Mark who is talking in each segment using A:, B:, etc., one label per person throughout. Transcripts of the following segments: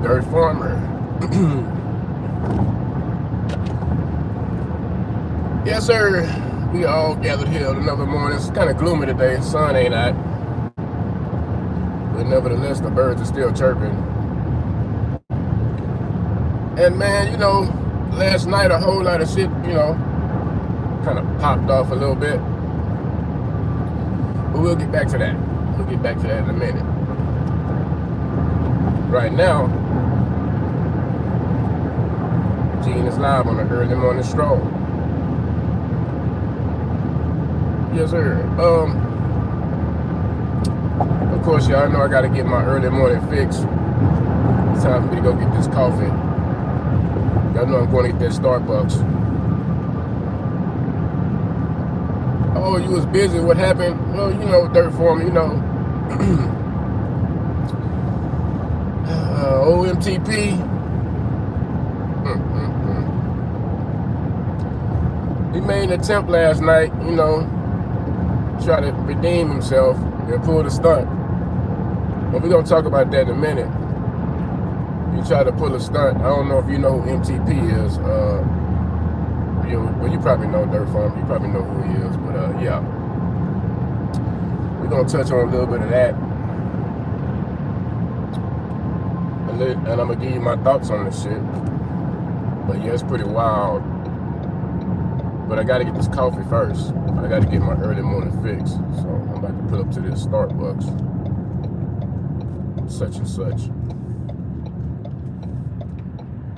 A: Dirt Farmer. Yes, sir. We all gathered here on another morning. It's kind of gloomy today. Sun ain't out. But nevertheless, the birds are still chirping. And man, last night a whole lot of shit, kind of popped off a little bit. But we'll get back to that. We'll get back to that in a minute. Right now, Gene is live on the early morning stroll. Yes, sir. Of course, y'all know I got to get my early morning fix. It's time for me to go get this coffee. Y'all know I'm going to get that Starbucks. Oh, you was busy. What happened? Well, Dirt Farmer, OMTP. He made an attempt last night, try to redeem himself and pull the stunt. But we're going to talk about that in a minute. He tried to pull a stunt. I don't know if you know who MTP is. You probably know Dirt Farm. You probably know who he is. But yeah. We're going to touch on a little bit of that. And I'm going to give you my thoughts on this shit. But yeah, it's pretty wild. But I got to get this coffee first. I got to get my early morning fix. So I'm about to pull up to this Starbucks. Such and such.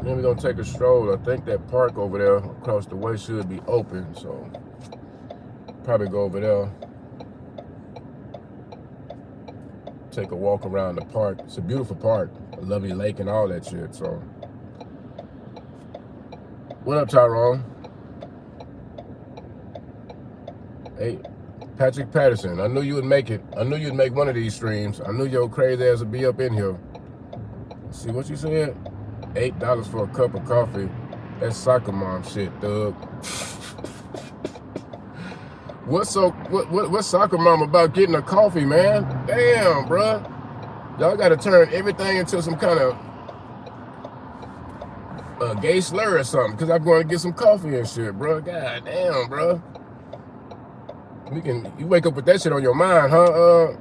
A: Then we're going to take a stroll. I think that park over there across the way should be open. So probably go over there. Take a walk around the park. It's a beautiful park. A lovely lake and all that shit. So what up, Tyrone? Hey, Patrick Patterson, I knew you would make it. I knew you'd make one of these streams. I knew your crazy ass would be up in here. Let's see what you said? $8 for a cup of coffee. That's soccer mom shit, thug. What's soccer mom about getting a coffee, man? Damn, bruh. Y'all gotta turn everything into some kind of gay slur or something, because I'm going to get some coffee and shit, bruh. God damn, bruh. You wake up with that shit on your mind, huh,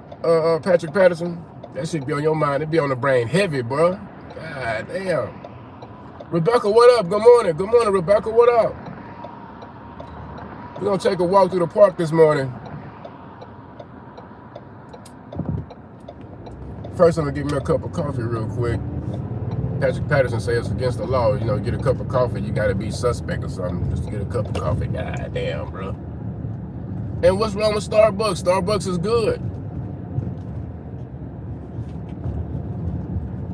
A: Patrick Patterson? That shit be on your mind. It be on the brain heavy, bro. God damn. Rebecca, what up? Good morning. Good morning, Rebecca. What up? We're gonna take a walk through the park this morning. First, I'm gonna get me a cup of coffee real quick. Patrick Patterson says it's against the law. Get a cup of coffee, you gotta be suspect or something just to get a cup of coffee. God damn, bro. And what's wrong with Starbucks? Starbucks is good.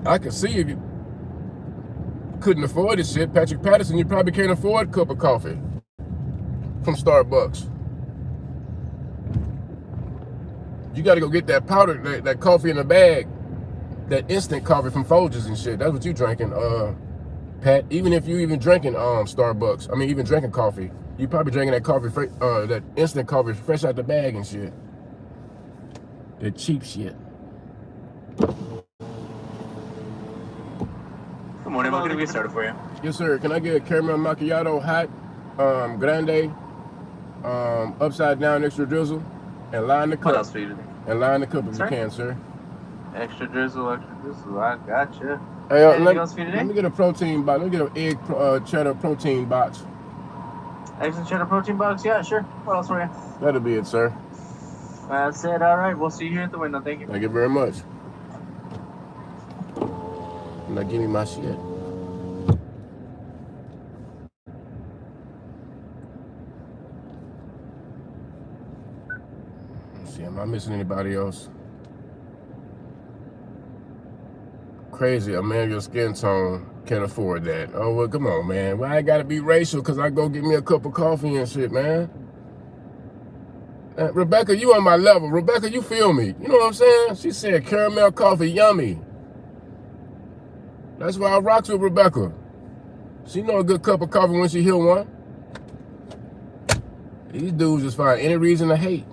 A: I can see if you couldn't afford this shit. Patrick Patterson, you probably can't afford a cup of coffee from Starbucks. You got to go get that powder, that coffee in a bag, that instant coffee from Folgers and shit. That's what you drinking, Pat. Even if you even drinking Starbucks, even drinking coffee, you probably drinking that coffee, that instant coffee fresh out the bag and shit. That cheap shit.
B: Good morning. What can we get started for you?
A: Yes, sir. Can I get a caramel macchiato hot, grande, upside down extra drizzle, and line the cup?
B: What else for you today?
A: And line the cup if you can, sir.
B: Extra drizzle, I gotcha.
A: Hey,
B: anything else for you today?
A: Let me get a protein box. Let me get an egg cheddar protein box.
B: Eggs and cheddar protein box? Yeah, sure. What else for you?
A: That'll be it, sir.
B: That's it. All right. We'll see you here at the window. Thank you.
A: Thank you very much. Now give me my shit. Let's see, am I missing anybody else? Crazy, a man of your skin tone can't afford that. Oh, well, come on, man. Well, I gotta be racial because I go get me a cup of coffee and shit, man. Rebecca, you on my level. Rebecca, you feel me. You know what I'm saying? She said caramel coffee, yummy. That's why I rocks with Rebecca. She know a good cup of coffee when she hear one. These dudes just find any reason to hate.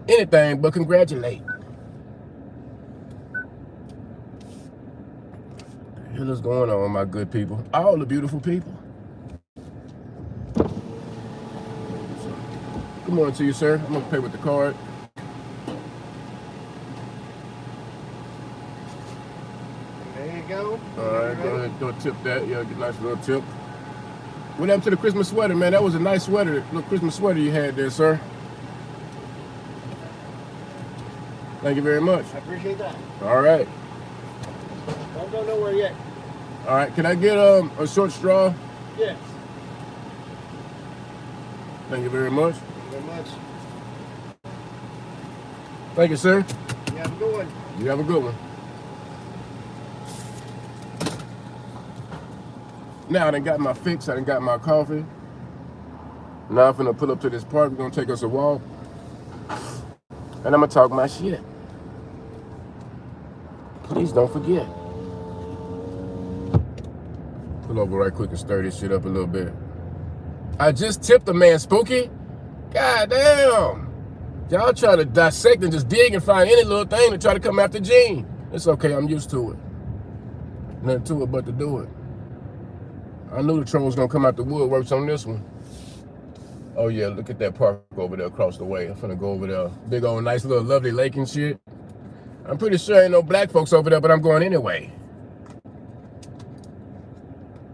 A: Anything but congratulate. hell is going on, my good people? All the beautiful people. Good morning to you, sir. I'm gonna pay with the card.
C: There you go.
A: All right, go ahead, go tip that. Yeah, get a nice little tip. What happened to the Christmas sweater, man? That was a nice sweater, little Christmas sweater you had there, sir. Thank you very much.
C: I appreciate that.
A: All right.
C: Don't go nowhere yet.
A: All right, can I get a short straw?
C: Yes.
A: Thank you very much.
C: Thank you very much.
A: Thank you, sir.
C: You have a good one.
A: You have a good one. Now I done got my fix, I done got my coffee. Now I'm finna pull up to this park, we're gonna take us a walk. And I'm gonna talk my shit. Please don't forget. Pull over right quick and stir this shit up a little bit. I just tipped the man, Spooky. God damn. Y'all try to dissect and just dig and find any little thing to try to come after Gene. It's okay, I'm used to it. Nothing to it but to do it. I knew the troll was gonna come out the woodworks on this one. Oh yeah, look at that park over there across the way. I'm finna go over there. Big old nice little lovely lake and shit. I'm pretty sure ain't no black folks over there, but I'm going anyway.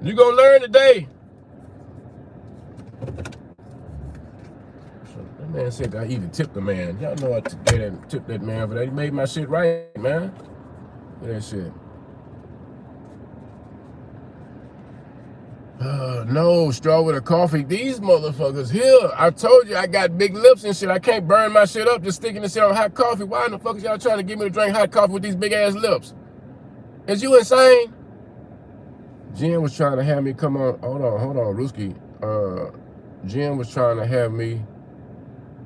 A: You gonna learn today. That man said I even tipped the man. Y'all know I tipped that man, but he made my shit right, man. Look at that shit. No, straw with a coffee. These motherfuckers here. I told you I got big lips and shit. I can't burn my shit up just sticking this shit on hot coffee. Why in the fuck is y'all trying to get me to drink hot coffee with these big ass lips? Is you insane? Jen was trying to have me come on. Hold on, Ruski. Jen was trying to have me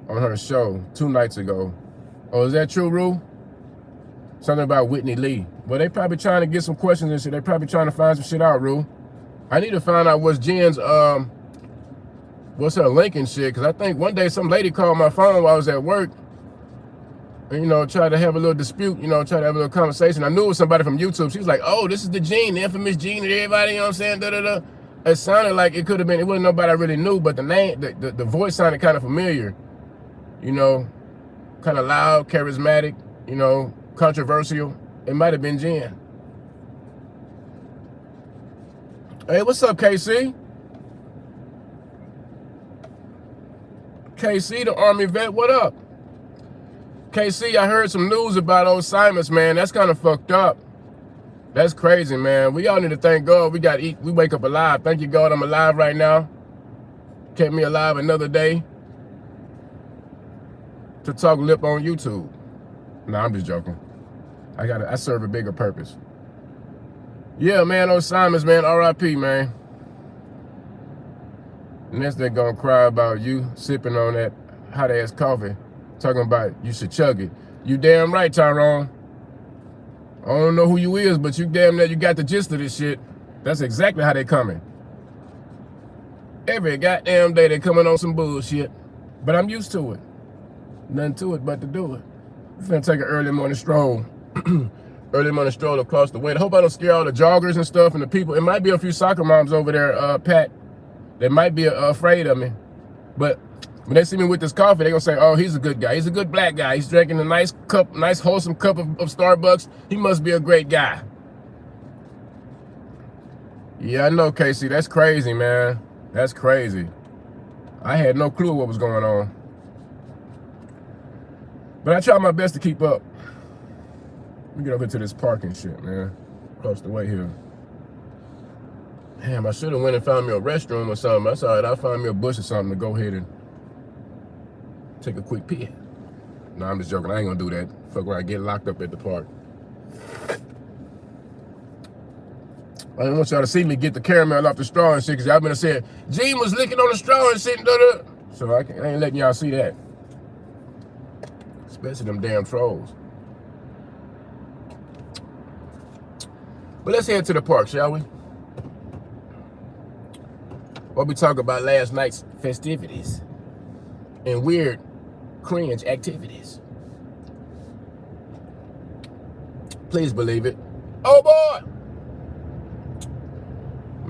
A: on her show 2 nights ago. Oh, is that true, Rue? Something about Whitney Lee. Well, they probably trying to get some questions and shit. They probably trying to find some shit out, Rue. I need to find out what's Jen's, what's her link and shit, because I think one day some lady called my phone while I was at work and, you know, tried to have a little dispute, you know, try to have a little conversation. I knew it was somebody from YouTube. She was like, oh, this is the Gene, the infamous Gene that everybody, you know what I'm saying, da-da-da. It sounded like it could have been, it wasn't nobody I really knew, but the name, the voice sounded kind of familiar, you know, kind of loud, charismatic, you know, controversial. It might have been Jen. Hey, what's up, KC? KC, the Army vet, what up? KC, I heard some news about old Simons, man. That's kind of fucked up. That's crazy, man. We all need to thank God. We got to eat. We wake up alive. Thank you, God, I'm alive right now. Kept me alive another day to talk lip on YouTube. Nah, I'm just joking. I serve a bigger purpose. Yeah, man, old Simons, man, R.I.P., man. Next they're gonna cry about you sipping on that hot-ass coffee, talking about you should chug it. You damn right, Tyrone. I don't know who you is, but you damn that you got the gist of this shit. That's exactly how they coming. Every goddamn day they coming on some bullshit. But I'm used to it. Nothing to it but to do it. I'm finna take an early morning stroll. Early morning stroll across the way. I hope I don't scare all the joggers and stuff and the people. It might be a few soccer moms over there, Pat. They might be afraid of me. But when they see me with this coffee, they're gonna say, oh, he's a good guy. He's a good black guy. He's drinking a nice cup, nice wholesome cup of Starbucks. He must be a great guy. Yeah, I know, Casey. That's crazy, man. That's crazy. I had no clue what was going on. But I try my best to keep up. Let me get over to this parking shit, man. Across the way here. Damn, I should have went and found me a restroom or something. That's all right. I'll find me a bush or something to go ahead and take a quick pee. No, I'm just joking. I ain't gonna do that. Fuck around, get locked up at the park. I don't want y'all to see me get the caramel off the straw and shit, because y'all been saying, Gene was licking on the straw and shit, da-da. So I ain't letting y'all see that. Especially them damn trolls. But let's head to the park, shall we? What we talk about last night's festivities and weird, cringe activities. Please believe it. Oh boy!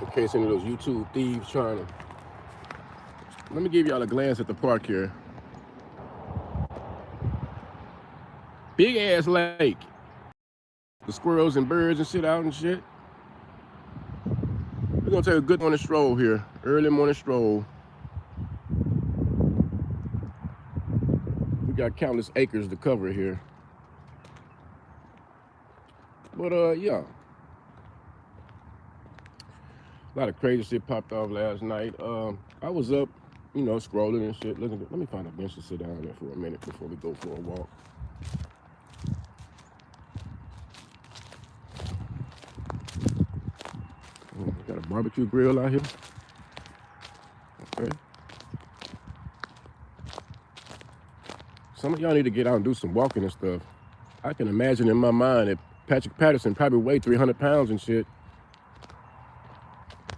A: In case any of those YouTube thieves trying to. Let me give y'all a glance at the park here. Big ass lake. The squirrels and birds and shit out and shit. We're gonna take a good morning stroll here. Early morning stroll. We got countless acres to cover here. But yeah. A lot of crazy shit popped off last night. I was up, you know, scrolling and shit. Looking at, let me find a bench to sit down there for a minute before we go for a walk. Got a barbecue grill out here. Okay. Some of y'all need to get out and do some walking and stuff. I can imagine in my mind that Patrick Patterson probably weighed 300 pounds and shit.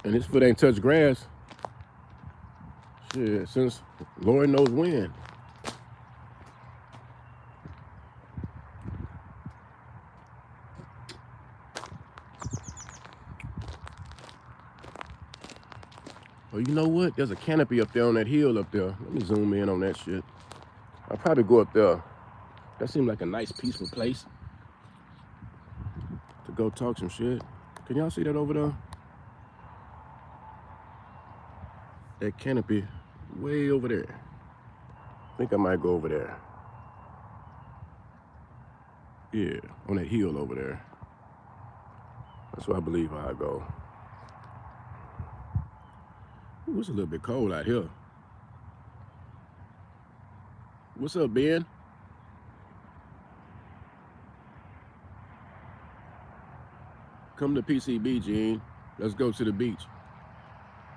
A: And his foot ain't touched grass. Shit, since Lord knows when. Oh, you know what? There's a canopy up there on that hill up there. Let me zoom in on that shit. I'll probably go up there. That seemed like a nice, peaceful place to go talk some shit. Can y'all see that over there? That canopy way over there. I think I might go over there. Yeah, on that hill over there. That's where I believe I go. Ooh, it's a little bit cold out here. What's up, Ben? Come to PCB, Gene. Let's go to the beach.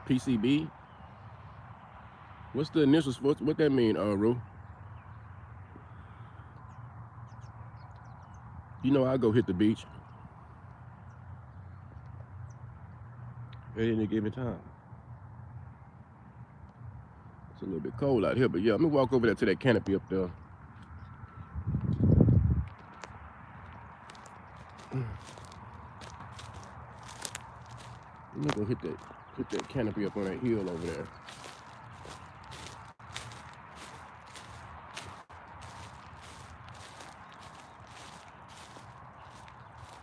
A: PCB? What's the initials? What that mean, Ru? You know I go hit the beach at any given time. It's a little bit cold out here, but yeah, let me walk over there to that canopy up there. Let me go hit that canopy up on that hill over there.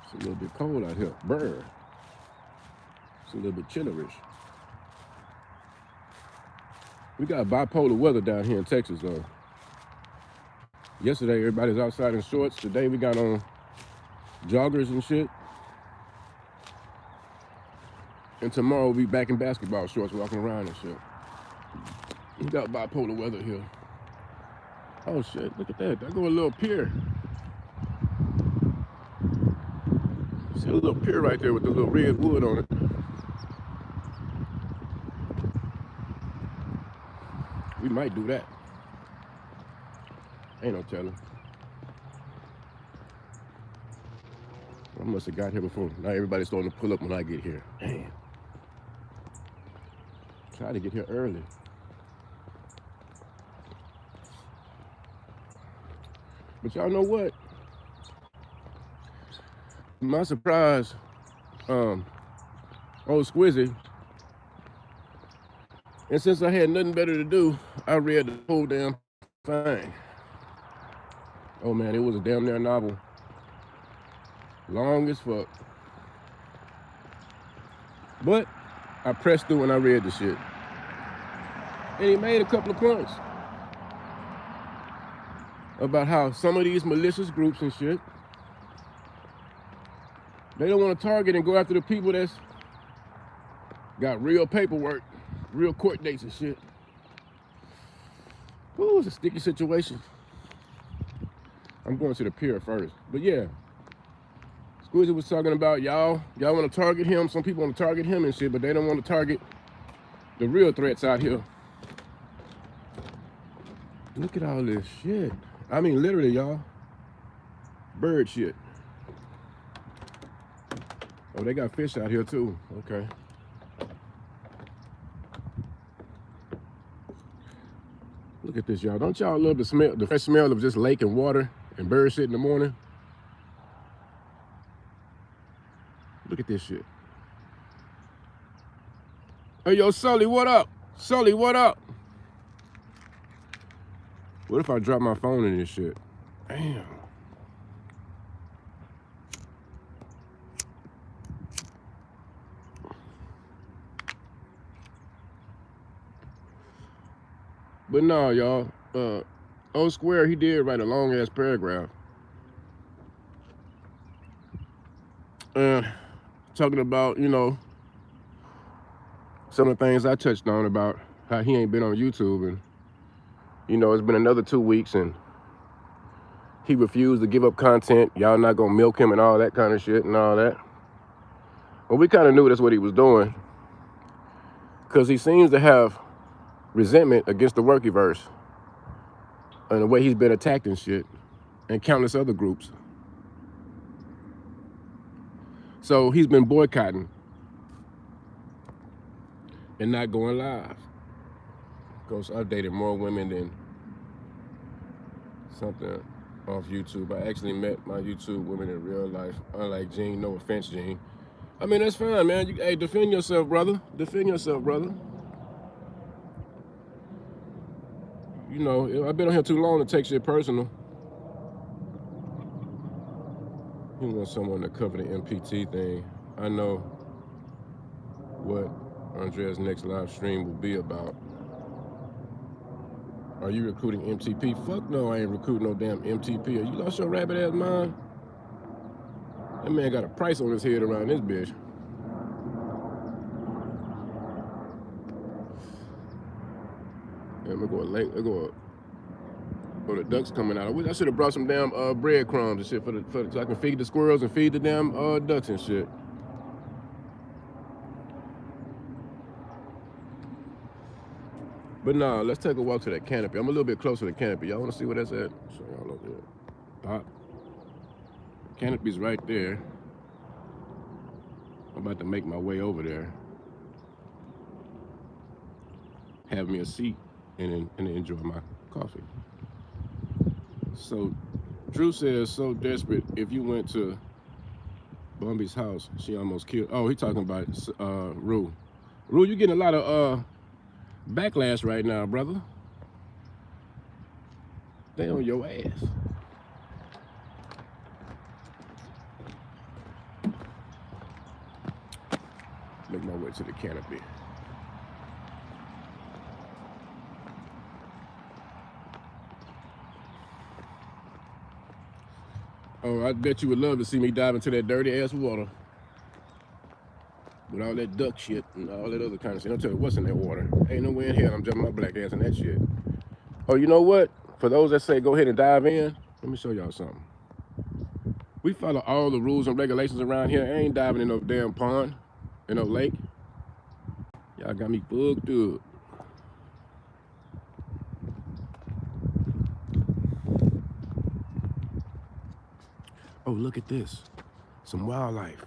A: It's a little bit cold out here. Brr. It's a little bit chillerish. We got bipolar weather down here in Texas, though. Yesterday, everybody's outside in shorts. Today, we got on joggers and shit. And tomorrow, we'll be back in basketball shorts, walking around and shit. We got bipolar weather here. Oh, shit. Look at that. There go a little pier. See a little pier right there with the little red wood on it. We might do that. Ain't no telling. I must have got here before. Now everybody's starting to pull up when I get here. Damn. Try to get here early. But y'all know what? My surprise, old Squizzy. And since I had nothing better to do, I read the whole damn thing. Oh man, it was a damn near novel. Long as fuck. But I pressed through and I read the shit. And he made a couple of points about how some of these malicious groups and shit, they don't want to target and go after the people that's got real paperwork, real court dates and shit. Ooh, it's a sticky situation. I'm going to the pier first. But yeah, Squizzy was talking about y'all want to target him. Some people want to target him and shit, but they don't want to target the real threats out here. Look at all this shit. I mean, literally, y'all. Bird shit. Oh, they got fish out here too. Okay. Look at this, y'all. Don't y'all love the smell, the fresh smell of just lake and water and bird shit in the morning? Look at this shit. Hey, yo, Sully, what up? Sully, what up? What if I drop my phone in this shit? Damn. But no, y'all. O Square, he did write a long ass paragraph. Talking about, you know, some of the things I touched on about how he ain't been on YouTube, and you know, it's been another 2 weeks and he refused to give up content. Y'all not gonna milk him and all that kind of shit and all that. Well, we kind of knew that's what he was doing, because he seems to have resentment against the Workiverse and the way he's been attacked and shit, and countless other groups. So he's been boycotting and not going live. Because I've dated more women than something off YouTube. I actually met my YouTube women in real life. Unlike Gene, no offense, Gene. I mean, that's fine, man. Hey, defend yourself, brother. Defend yourself, brother. You know, I've been on here too long to take shit personal. He wants someone to cover the MPT thing. I know what Andrea's next live stream will be about. Are you recruiting MTP? Fuck no, I ain't recruiting no damn MTP. Are you lost your rabbit ass mind? That man got a price on his head around this bitch. Yeah, I'm gonna go Oh, the ducks coming out. I wish I should have brought some damn breadcrumbs and shit so I can feed the squirrels and feed the damn ducks and shit. But nah, let's take a walk to that canopy. I'm a little bit closer to the canopy. Y'all wanna see where that's at? Show y'all over there. Pop. Canopy's right there. I'm about to make my way over there. Have me a seat and enjoy my coffee. So Drew says, so desperate, if you went to Bumby's house, she almost killed. Oh, he talking about Rue. Rue, you getting a lot of backlash right now, brother. They on your ass. Make my way to the canopy. Oh, I bet you would love to see me dive into that dirty ass water with all that duck shit and all that other kind of shit. I'll tell you what's in that water. Ain't no way in hell I'm jumping my black ass in that shit. Oh, you know what? For those that say go ahead and dive in, let me show y'all something. We follow all the rules and regulations around here. I ain't diving in no damn pond, in no lake. Y'all got me fucked up. Oh, look at this. Some wildlife.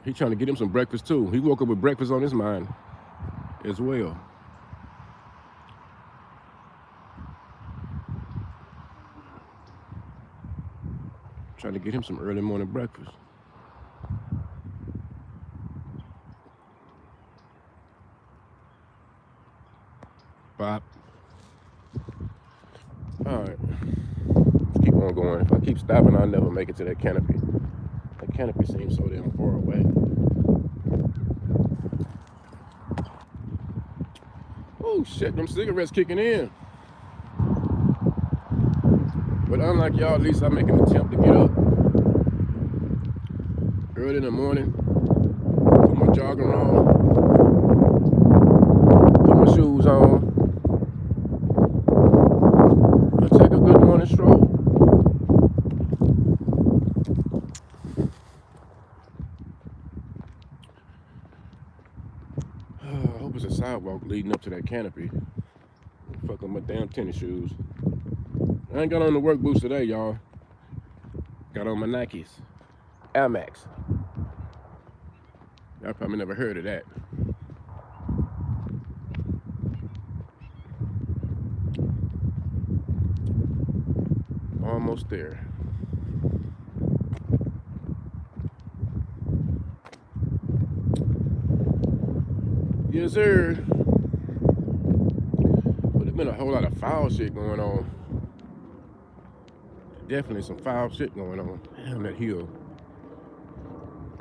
A: He trying to get him some breakfast too. He woke up with breakfast on his mind as well. Trying to get him some early morning breakfast. Bop. All right. Let's keep on going. If I keep stopping, I'll never make it to that canopy. That canopy seems so damn far away. Oh shit, them cigarettes kicking in. But unlike y'all, at least I make an attempt to get up early in the morning, put my jogger on, put my shoes on, and take a good morning stroll. I hope it's a sidewalk leading up to that canopy. Fuck up my damn tennis shoes. I ain't got on the work boots today, y'all. Got on my Nikes. Air Max. Y'all probably never heard of that. Almost there. Yes, sir. But there's been a whole lot of foul shit going on. Definitely some foul shit going on. Damn, that hill.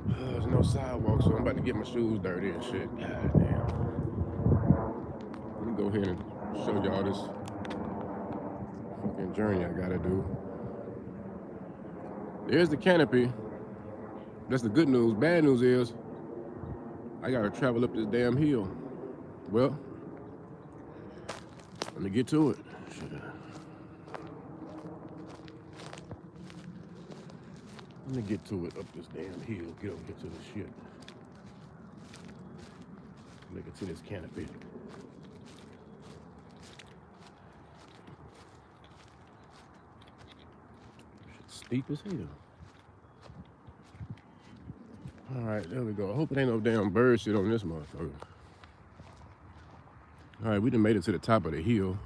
A: There's no sidewalk, so I'm about to get my shoes dirty and shit. God damn. Let me go ahead and show y'all this fucking journey I gotta do. There's the canopy. That's the good news. Bad news is I gotta travel up this damn hill. Well, let me get to it. Shit. Let me get to it up this damn hill. Get to this shit. Make it to this canopy. Shit's steep as hell. Alright, there we go. I hope it ain't no damn bird shit on this motherfucker. Alright, we done made it to the top of the hill.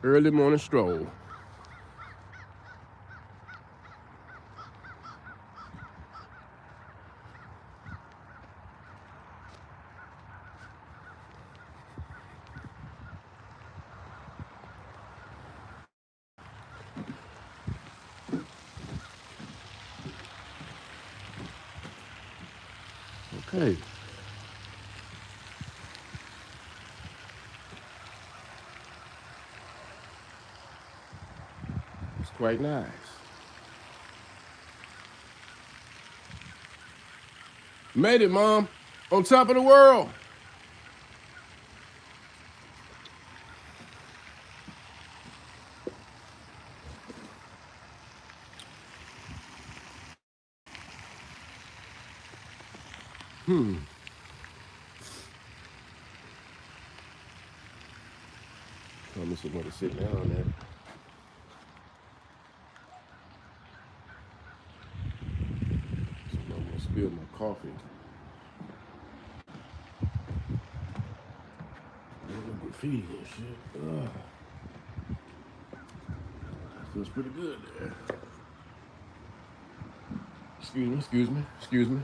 A: Early morning stroll. Okay. It's quite nice. Made it, Mom. On top of the world. Let me somewhere to sit down there. So I'm gonna spill my coffee. Graffiti and shit. Ugh. Feels pretty good there. Excuse me.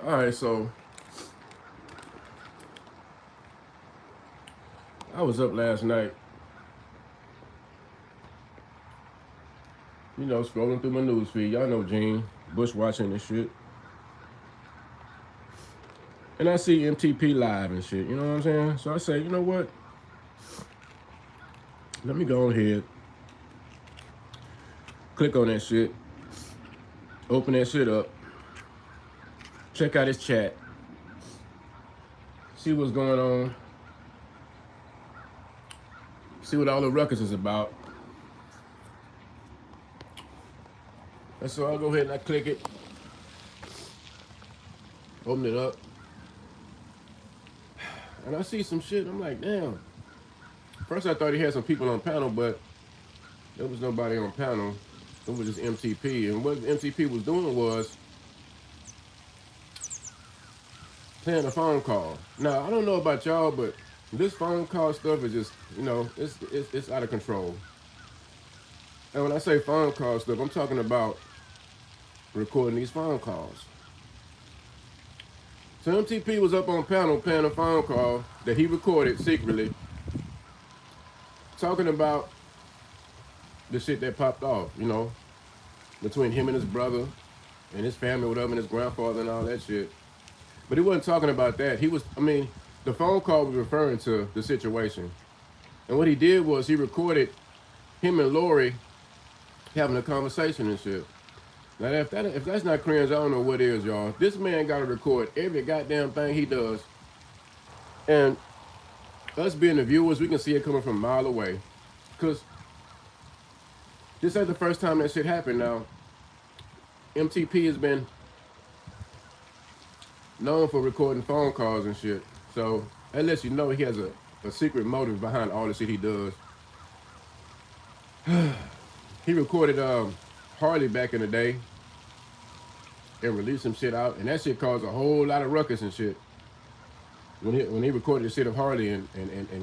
A: All right, so I was up last night, you know, scrolling through my news feed. Y'all know Gene, bush watching and shit. And I see MTP live and shit, you know what I'm saying? So I say, you know what? Let me go ahead, click on that shit, open that shit up, check out his chat, see what's going on, see what all the ruckus is about. And so I'll go ahead and I click it, open it up, and I see some shit. I'm like, damn. First I thought he had some people on panel, but there was nobody on panel. It was just MTP. And what MTP was doing was playing a phone call. Now, I don't know about y'all, but this phone call stuff is just, you know, it's out of control. And when I say phone call stuff, I'm talking about recording these phone calls. So MTP was up on panel playing a phone call that he recorded secretly, talking about the shit that popped off, you know, between him and his brother and his family, whatever, and his grandfather and all that shit. But he wasn't talking about that. He was, I mean, the phone call was referring to the situation. And what he did was he recorded him and Lori having a conversation and shit. Now, if that's not cringe, I don't know what is, y'all. This man got to record every goddamn thing he does. And us being the viewers, we can see it coming from a mile away. Because this ain't the first time that shit happened now. MTP has been known for recording phone calls and shit. So that lets you know he has a secret motive behind all the shit he does. He recorded Harley back in the day and released some shit out, and that shit caused a whole lot of ruckus and shit. When he recorded the shit of Harley and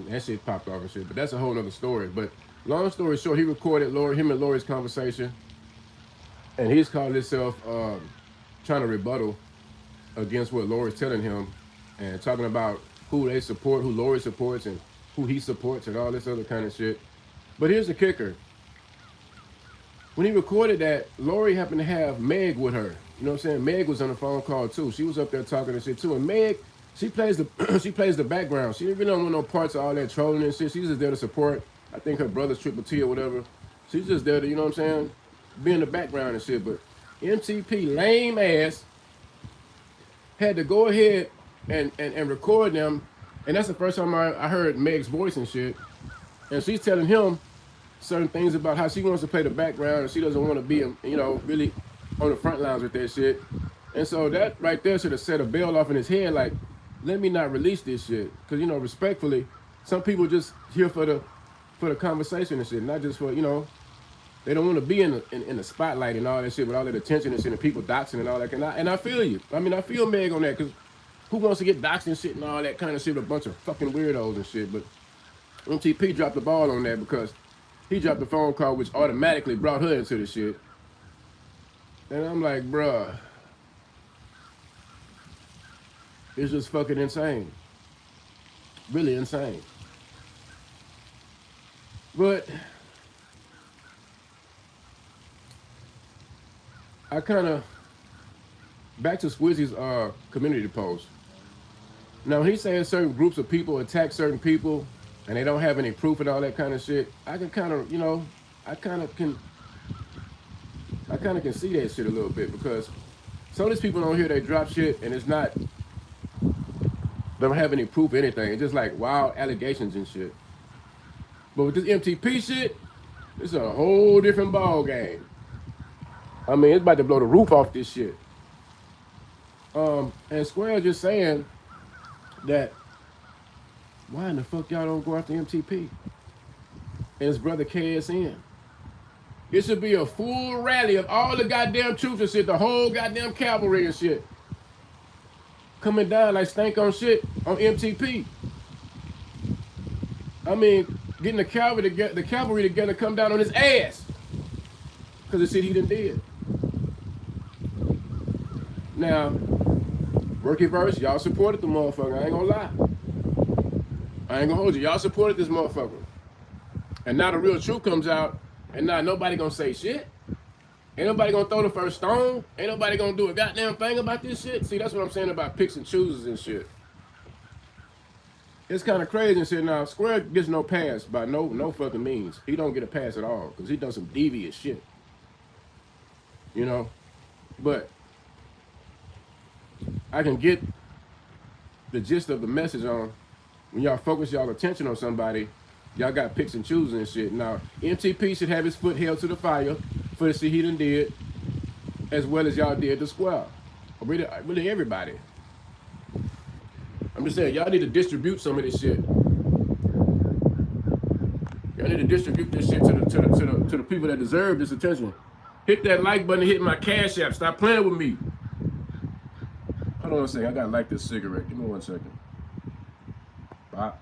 A: that shit popped off and shit. But that's a whole other story. But long story short, he recorded him and Lori's conversation, and he's called himself trying to rebuttal against what Lori's telling him, and talking about who they support, who Lori supports, and who he supports, and all this other kind of shit. But here's the kicker. When he recorded that, Lori happened to have Meg with her. You know what I'm saying? Meg was on the phone call too. She was up there talking and shit too. And Meg, she plays the she plays the background. She really don't want no parts of all that trolling and shit. She's just there to support. I think her brother's Triple T or whatever. She's just there to, you know what I'm saying, be in the background and shit. But MTP lame ass had to go ahead and record them. And that's the first time I heard Meg's voice and shit. And she's telling him certain things about how she wants to play the background and she doesn't want to be, you know, really on the front lines with that shit. And so that right there should have set a bell off in his head, like, let me not release this shit. Because, you know, respectfully, some people just here for the conversation and shit, not just for, you know, they don't want to be in the spotlight and all that shit with all that attention and shit and people doxing and all that. And I feel you. I mean, I feel Meg on that, because who wants to get doxed and shit and all that kind of shit with a bunch of fucking weirdos and shit. But MTP dropped the ball on that because he dropped the phone call, which automatically brought her into the shit. And I'm like, bruh, it's just fucking insane. Really insane. But I kind of, back to Swizzy's community post. Now, he's saying certain groups of people attack certain people and they don't have any proof and all that kind of shit. I can kind of, you know, I kind of can see that shit a little bit, because some of these people on here, they drop shit and it's not, they don't have any proof of anything. It's just like wild allegations and shit. But with this MTP shit, it's a whole different ball game. I mean, it's about to blow the roof off this shit. And Square just saying that, why in the fuck y'all don't go after MTP and his brother KSN? It should be a full rally of all the goddamn troops and shit, the whole goddamn cavalry and shit, coming down like stank on shit on MTP. I mean, getting the cavalry together, come down on his ass because of shit he done did. Now, Worky Verse, y'all supported the motherfucker. I ain't gonna lie. I ain't gonna hold you. Y'all supported this motherfucker. And now the real truth comes out, and now nobody gonna say shit. Ain't nobody gonna throw the first stone. Ain't nobody gonna do a goddamn thing about this shit. See, that's what I'm saying about picks and chooses and shit. It's kind of crazy and shit. Now, Square gets no pass by no fucking means. He don't get a pass at all, because he done some devious shit. You know? But I can get the gist of the message on when y'all focus y'all attention on somebody, y'all got picks and chooses and shit. Now, MTP should have his foot held to the fire for the shit he done did, as well as y'all did the Square. Really everybody. I'm just saying, y'all need to distribute some of this shit. Y'all need to distribute this shit to the people that deserve this attention. Hit that like button and hit my Cash App. Stop playing with me. Hold on a second. I gotta light this cigarette. Give me 1 second. Bye.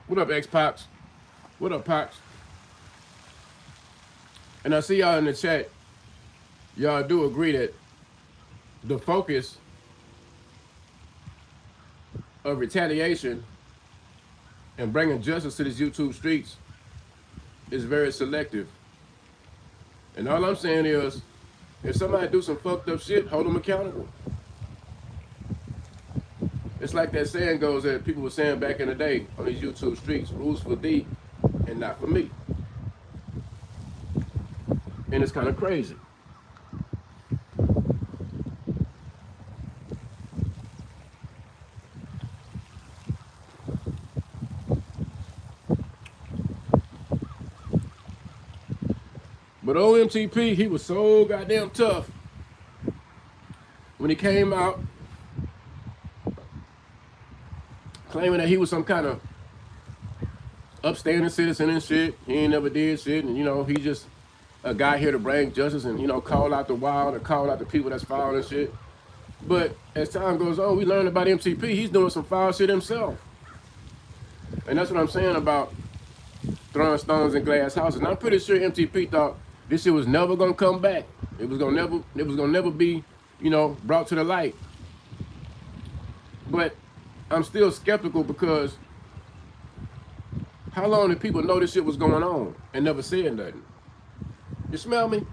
A: What up, X-Pops? What up, Pops? And I see y'all in the chat. Y'all do agree that the focus of retaliation and bringing justice to these YouTube streets is very selective. And all I'm saying is, if somebody do some fucked up shit, hold them accountable. It's like that saying goes that people were saying back in the day on these YouTube streets, rules for thee and not for me. And it's kind of crazy. But old MTP, he was so goddamn tough when he came out claiming that he was some kind of upstanding citizen and shit. He ain't never did shit, and you know, he just a guy here to bring justice and, you know, call out the wild and call out the people that's foul and shit. But as time goes on, we learn about MTP. He's doing some foul shit himself. And that's what I'm saying about throwing stones in glass houses. And I'm pretty sure MTP thought this shit was never gonna come back. It was gonna never be, you know, brought to the light. But I'm still skeptical because how long did people know this shit was going on and never said nothing? You smell me?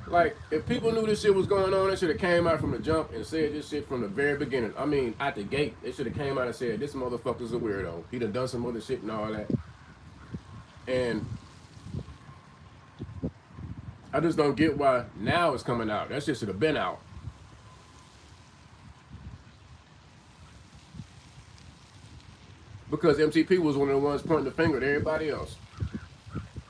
A: Like, if people knew this shit was going on, they should have came out from the jump and said this shit from the very beginning. I mean, at the gate, they should have came out and said, this motherfucker's a weirdo. He done some other shit and all that. And I just don't get why now it's coming out. That shit should have been out. Because MTP was one of the ones pointing the finger at everybody else.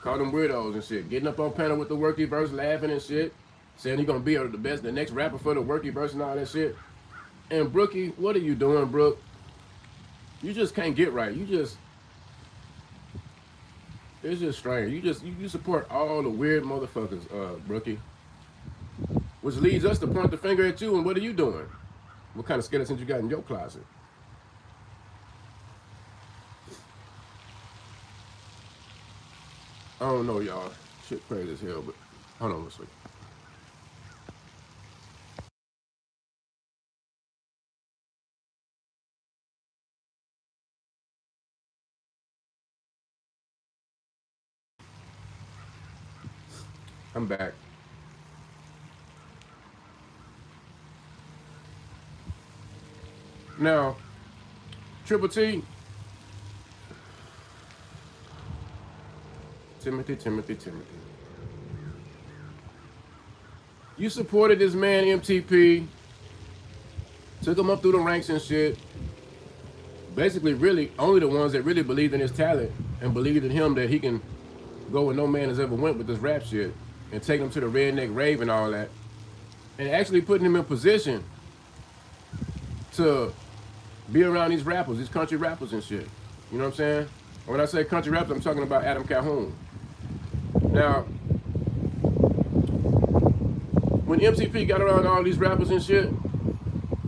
A: Called them weirdos and shit. Getting up on panel with the worky verse, laughing and shit. Saying he gonna be the next rapper for the worky verse and all that shit. And Brookie, what are you doing, Brooke? You just can't get right. It's just strange. You support all the weird motherfuckers, Brookie. Which leads us to point the finger at you, and what are you doing? What kind of skeletons you got in your closet? I don't know, y'all. Shit crazy as hell, but hold on a second. I'm back. Now, Triple T. Timothy. You supported this man, MTP. Took him up through the ranks and shit. Basically, really, only the ones that really believed in his talent and believed in him that he can go where no man has ever went with this rap shit and take him to the redneck rave and all that. And actually putting him in position to be around these rappers, these country rappers and shit. You know what I'm saying? When I say country rappers, I'm talking about Adam Calhoun. Now, when MTP got around all these rappers and shit,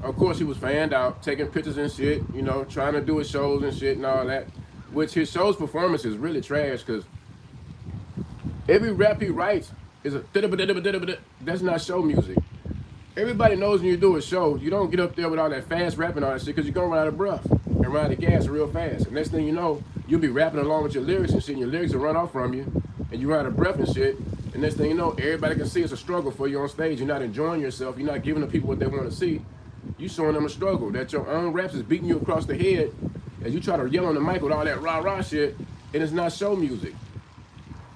A: of course he was fanned out, taking pictures and shit, you know, trying to do his shows and shit and all that. Which his show's performance is really trash because every rap he writes is a that's not show music. Everybody knows when you do a show, you don't get up there with all that fast rapping and all that shit because you're gonna run out of breath and run out of gas real fast. And next thing you know, you'll be rapping along with your lyrics and shit, and your lyrics will run off from you, and you run out of breath and shit. And next thing you know, everybody can see it's a struggle for you on stage. You're not enjoying yourself. You're not giving the people what they want to see. You showing them a struggle. That your own raps is beating you across the head as you try to yell on the mic with all that rah-rah shit, and it's not show music.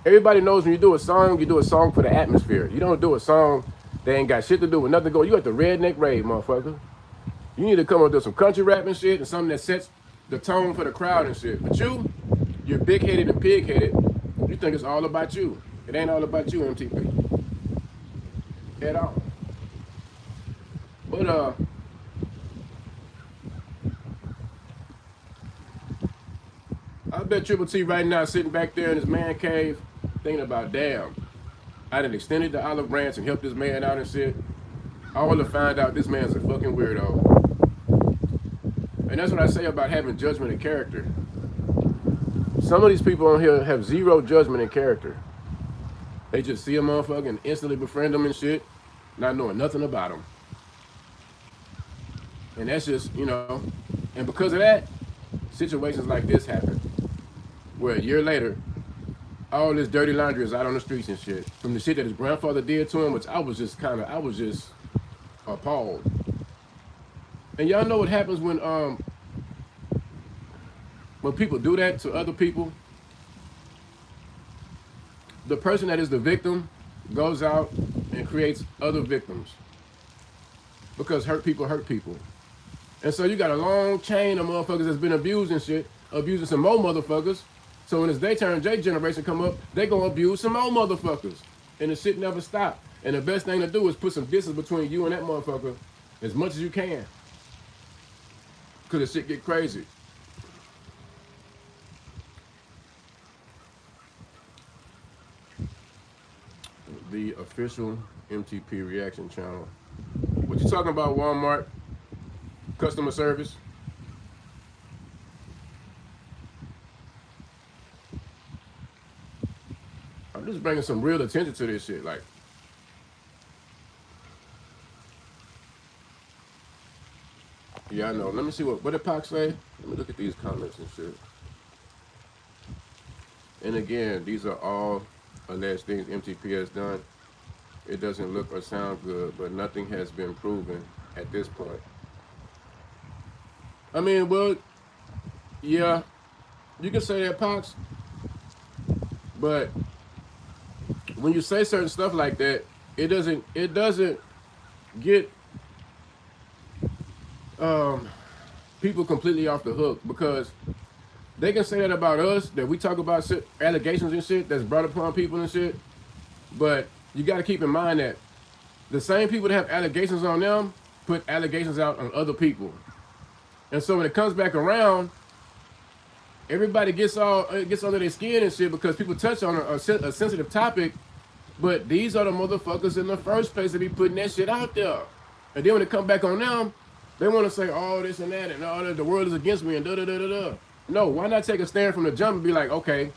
A: Everybody knows when you do a song for the atmosphere. You don't do a song that ain't got shit to do with nothing going. You at the redneck rave, motherfucker. You need to come up with some country rap and shit and something that sets the tone for the crowd and shit. But you're big-headed and pig-headed. You think it's all about you. It ain't all about you, MTP. At all. But, I bet Triple T right now sitting back there in his man cave thinking about, damn, I done extended the olive branch and helped this man out and shit. All to find out this man's a fucking weirdo. And that's what I say about having judgment and character. Some of these people on here have zero judgment and character. They just see a motherfucker and instantly befriend them and shit, not knowing nothing about them. And that's just, you know, and because of that, situations like this happen. Where a year later, all this dirty laundry is out on the streets and shit. From the shit that his grandfather did to him, which I was just appalled. And y'all know what happens when people do that to other people? The person that is the victim goes out and creates other victims because hurt people hurt people. And so you got a long chain of motherfuckers that's been abused and shit, abusing some more motherfuckers. So when it's their turn, J generation come up, they gonna abuse some more motherfuckers. And the shit never stop. And the best thing to do is put some distance between you and that motherfucker as much as you can. Cause the shit get crazy. The official MTP reaction channel. What you talking about, Walmart? Customer service? I'm just bringing some real attention to this shit. Like, yeah, I know. Let me see what did Pac say? Let me look at these comments and shit. And again, these are all alleged things MTP has done. It doesn't look or sound good, but nothing has been proven at this point. I mean, well, yeah, you can say that, Pox, but when you say certain stuff like that, it doesn't get people completely off the hook, because they can say that about us, that we talk about shit, allegations and shit that's brought upon people and shit, but you got to keep in mind that the same people that have allegations on them put allegations out on other people. And so when it comes back around, everybody gets under their skin and shit because people touch on a sensitive topic, but these are the motherfuckers in the first place that be putting that shit out there. And then when it come back on them, they want to say, oh, this and that, and oh, the world is against me, and da-da-da-da-da. No, why not take a stand from the jump and be like, okay,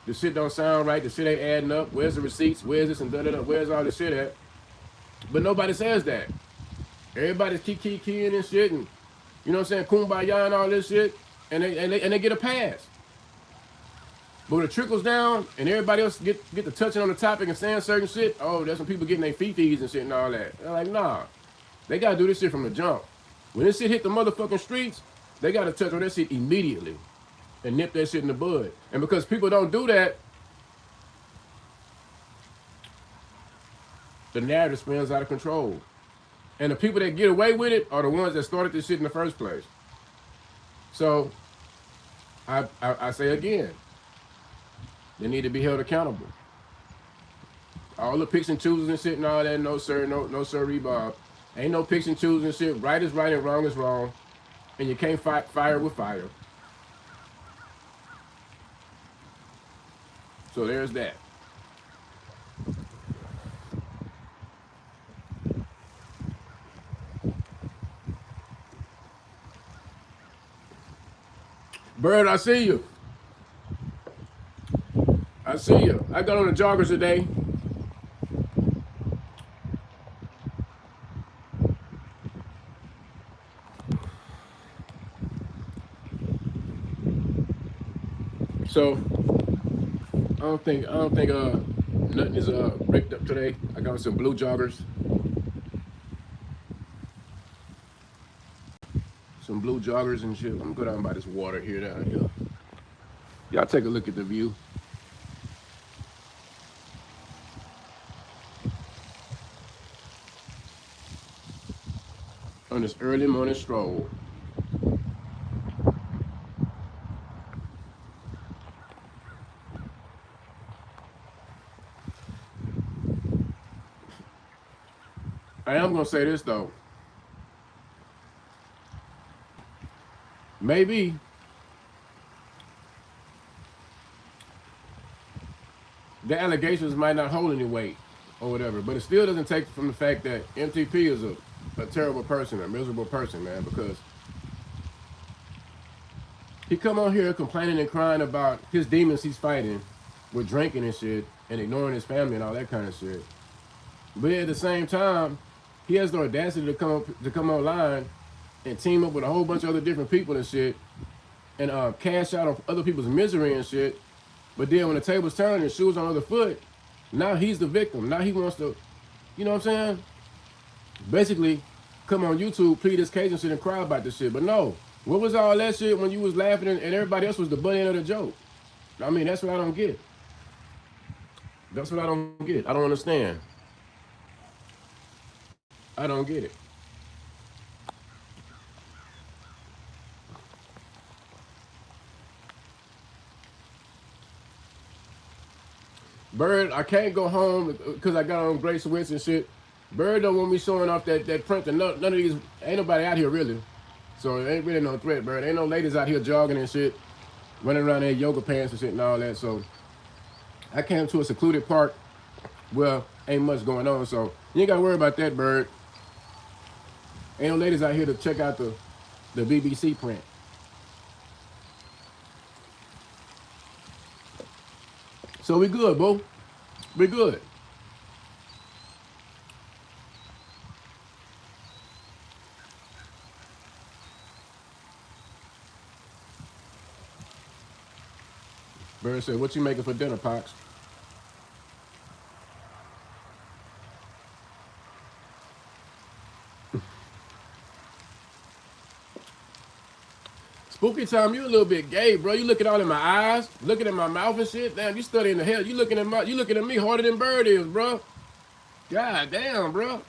A: the shit don't sound right, the shit ain't adding up, where's the receipts, where's this and da-da-da, where's all this shit at? But nobody says that. Everybody's keying and shit, and you know what I'm saying, kumbaya and all this shit, and they get a pass. But when it trickles down and everybody else get to touching on the topic and saying certain shit, oh, there's some people getting their fifis and shit and all that. They're like, nah, they gotta do this shit from the jump. When this shit hit the motherfucking streets, they gotta touch on that shit immediately and nip that shit in the bud. And because people don't do that, the narrative spins out of control. And the people that get away with it are the ones that started this shit in the first place. So, I say again, they need to be held accountable. All the picks and chooses and shit and all that, no sir, no sir, Bob. Ain't no picks and chooses and shit. Right is right and wrong is wrong. And you can't fight fire with fire. So there's that. Bird, I see you. I see you. I got on the joggers today. So I don't think nothing is ripped up today. I got some blue joggers. Some blue joggers and shit. I'm gonna go down by this water here down here. Y'all take a look at the view. On this early morning stroll. I am gonna say this though. Maybe the allegations might not hold any weight or whatever, but it still doesn't take from the fact that MTP is a terrible person, a miserable person, man, because he come on here complaining and crying about his demons he's fighting with drinking and shit and ignoring his family and all that kind of shit. But at the same time, he has the audacity to come online and team up with a whole bunch of other different people and shit and cash out on other people's misery and shit. But then when the tables turn and shoes on the other foot, now he's the victim. Now he wants to, you know what I'm saying? Basically come on YouTube, plead this case and shit and cry about this shit. But no, what was all that shit when you was laughing and everybody else was the butt end of the joke? I mean, that's what I don't get. That's what I don't get. I don't understand. I don't get it. Bird, I can't go home because I got on gray sweats and shit. Bird don't want me showing off that print. And none of these, ain't nobody out here really. So it ain't really no threat, Bird. Ain't no ladies out here jogging and shit, running around in yoga pants and shit and all that. So I came to a secluded park. Well, ain't much going on, so you ain't got to worry about that, Bird. Ain't no ladies out here to check out the BBC print. So we good, bro. We good. Bird said, what you making for dinner, Pox? Spooky time, you a little bit gay, bro. You looking all in my eyes, looking at my mouth and shit. Damn, you studying the hell. You looking at me harder than Bird is, bro. God damn, bro.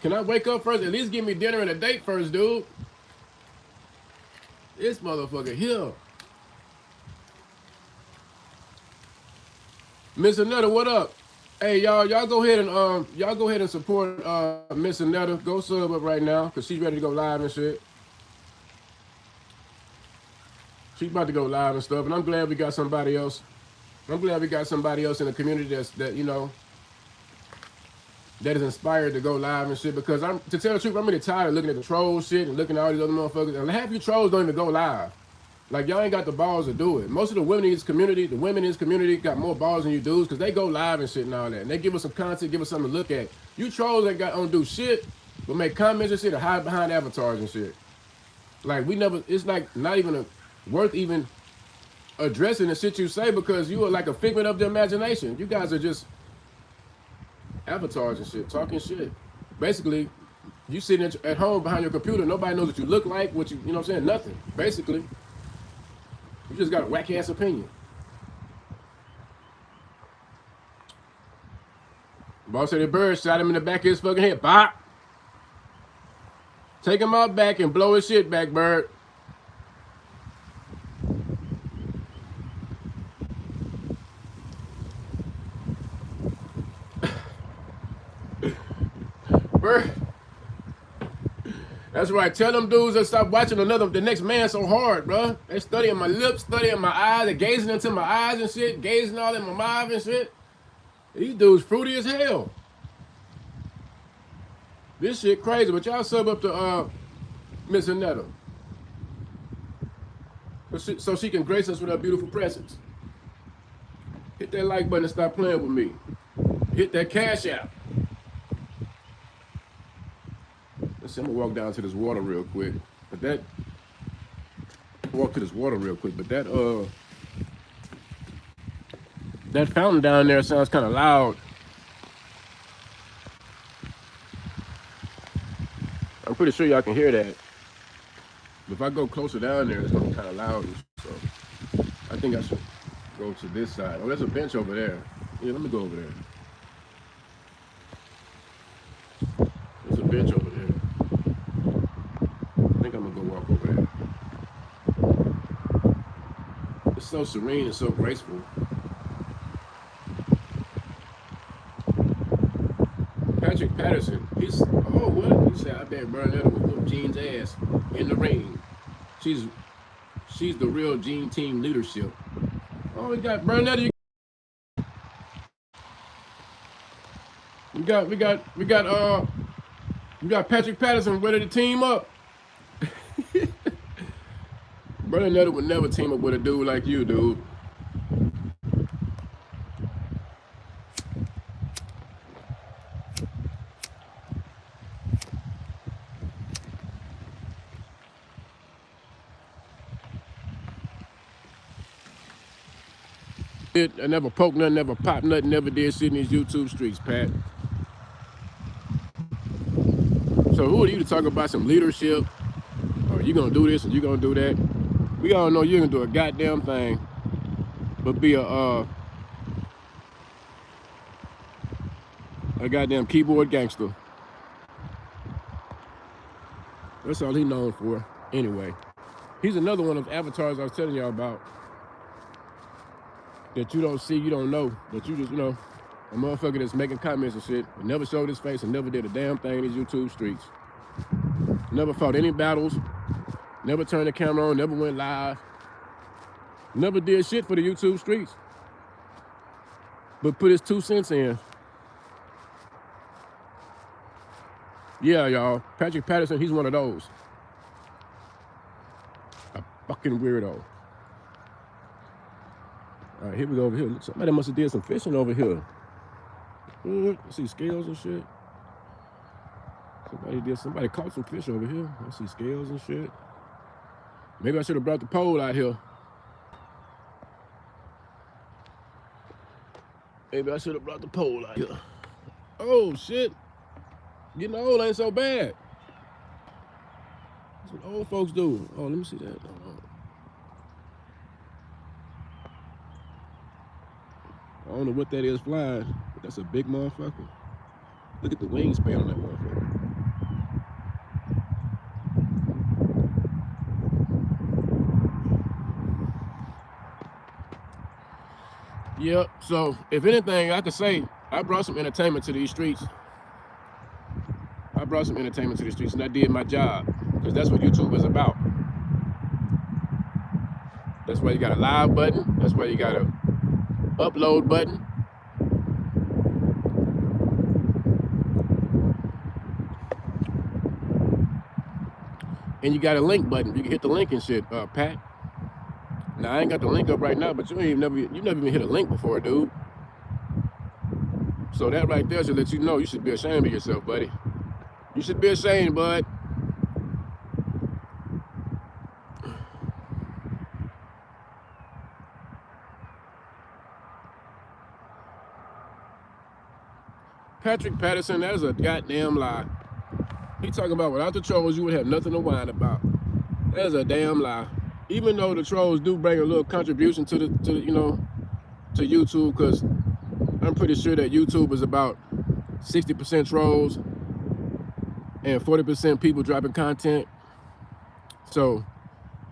A: Can I wake up first? At least give me dinner and a date first, dude. This motherfucker here. Miss Anetta, what up? Hey, y'all go ahead and support Miss Anetta. Go sub up right now, cause she's ready to go live and shit. She's about to go live and stuff, and I'm glad we got somebody else. I'm glad we got somebody else in the community that is inspired to go live and shit. Because to tell the truth, I'm really tired of looking at the troll shit and looking at all these other motherfuckers. And half you trolls don't even go live. Like y'all ain't got the balls to do it. Most of the women in this community got more balls than you dudes because they go live and shit and all that. And they give us some content, give us something to look at. You trolls that don't do shit, but make comments and shit or hide behind avatars and shit. Like it's like not even worth even addressing the shit you say because you are like a figment of the imagination. You guys are just avatars and shit, talking shit. Basically, you sitting at home behind your computer, nobody knows what you look like, what you know what I'm saying? Nothing. Basically, you just got a whack ass opinion. Boss said the bird shot him in the back of his fucking head. Bop! Take him out back and blow his shit back, Bird. Bird. That's right. Tell them dudes to stop watching the next man so hard, bro. They studying my lips, studying my eyes, they gazing into my eyes and shit, gazing all in my mouth and shit. These dudes fruity as hell. This shit crazy, but y'all sub up to Miss Anetta. So she can grace us with her beautiful presence. Hit that like button and stop playing with me. Hit that cash out. Let's see, I'm gonna walk down to this water real quick. But that fountain down there sounds kind of loud. I'm pretty sure y'all can hear that. But if I go closer down there, it's gonna be kind of loud. So I think I should go to this side. Oh, there's a bench over there. Yeah, let me go over there. There's a bench over there. I think I'm gonna go walk over there. It's so serene and so graceful. Patrick Patterson, he said, I bet Bernetta would whoop Jean's ass in the ring. She's the real Jean team leadership. Oh, we got Bernetta. We got Patrick Patterson ready to team up. Bernetta would never team up with a dude like you, dude. I never poked nothing, never popped nothing, never did shit in these YouTube streets, Pat. So who are you to talk about some leadership, or you gonna do this and you gonna do that? We all know you're gonna do a goddamn thing, but be a goddamn keyboard gangster. That's all he's known for. Anyway, he's another one of those avatars I was telling y'all about that you don't see, you don't know, that you just, you know, a motherfucker that's making comments and shit, but never showed his face and never did a damn thing in these YouTube streets. Never fought any battles, never turned the camera on, never went live, never did shit for the YouTube streets, but put his 2 cents in. Yeah, y'all, Patrick Patterson, he's one of those. A fucking weirdo. All right, here we go over here. Look, somebody must have did some fishing over here. I see scales and shit. Somebody caught some fish over here. I see scales and shit. Maybe I should have brought the pole out here. Maybe I should have brought the pole out here. Oh, shit. Getting old ain't so bad. That's what old folks do. Oh, let me see that. I don't know what that is flying, but that's a big motherfucker. Look at the wingspan on that motherfucker. Yep, so if anything, I could say I brought some entertainment to these streets. And I did my job, because that's what YouTube is about. That's why you got a live button. That's why you got a upload button. And you got a link button. You can hit the link and shit, Pat. Now I ain't got the link up right now, but you never even hit a link before, dude. So that right there should let you know you should be ashamed of yourself, buddy. You should be ashamed, bud. Patrick Patterson, that is a goddamn lie. He talking about without the trolls, you would have nothing to whine about. That is a damn lie. Even though the trolls do bring a little contribution to YouTube, because I'm pretty sure that YouTube is about 60% trolls and 40% people dropping content. So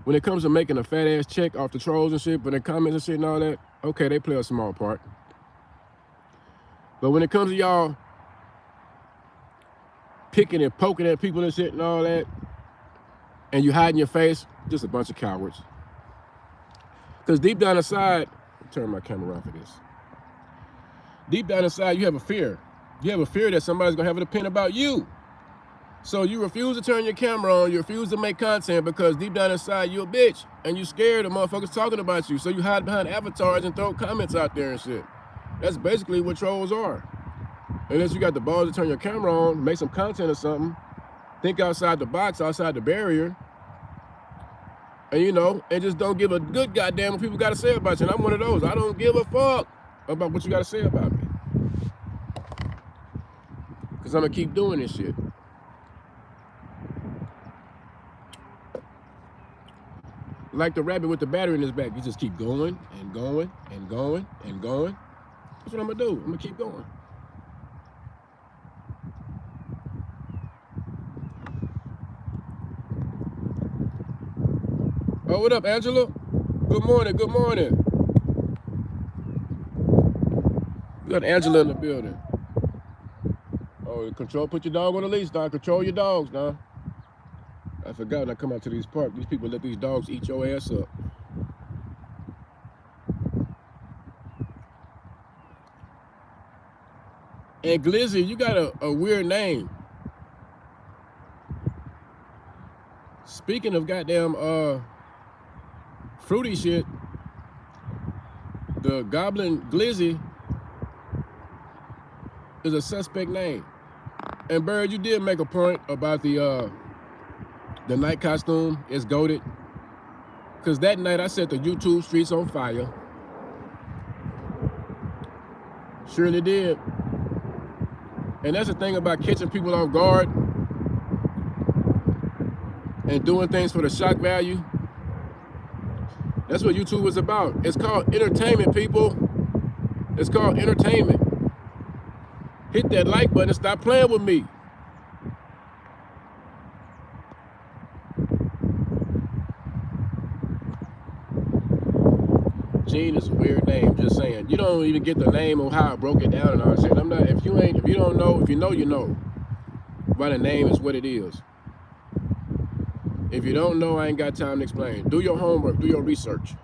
A: when it comes to making a fat ass check off the trolls and shit, but the comments and shit and all that, okay, they play a small part. But when it comes to y'all picking and poking at people and shit and all that, and you hiding your face, just a bunch of cowards. Because deep down inside, I'll turn my camera off of this. Deep down inside, you have a fear. You have a fear that somebody's gonna have an opinion about you. So you refuse to turn your camera on, you refuse to make content because deep down inside, you're a bitch. And you scared of motherfuckers talking about you. So you hide behind avatars and throw comments out there and shit. That's basically what trolls are. Unless you got the balls to turn your camera on, make some content or something, think outside the box, outside the barrier, and and just don't give a good goddamn what people gotta say about you. And I'm one of those. I don't give a fuck about what you gotta say about me. Because I'm gonna keep doing this shit. Like the rabbit with the battery in his back. You just keep going and going and going and going. That's what I'm gonna do. I'm gonna keep going. Oh, what up, Angela? Good morning, good morning. We got Angela in the building. Oh, put your dog on the leash, dog. Control your dogs, dog. I forgot when I come out to these parks, these people let these dogs eat your ass up. And Glizzy, you got a weird name. Speaking of goddamn fruity shit, the Goblin Glizzy is a suspect name. And Bird, you did make a point about the night costume is goated. Because that night I set the YouTube streets on fire. Surely did. And that's the thing about catching people off guard. and doing things for the shock value. That's what YouTube was about. It's called entertainment, people. It's called entertainment. Hit that like button and stop playing with me. Gene is a weird name, just saying. You don't even get the name of how I broke it down and all that shit. I'm not, if you don't know, if you know, you know. Why the name is what it is. If you don't know, I ain't got time to explain. Do your homework, do your research.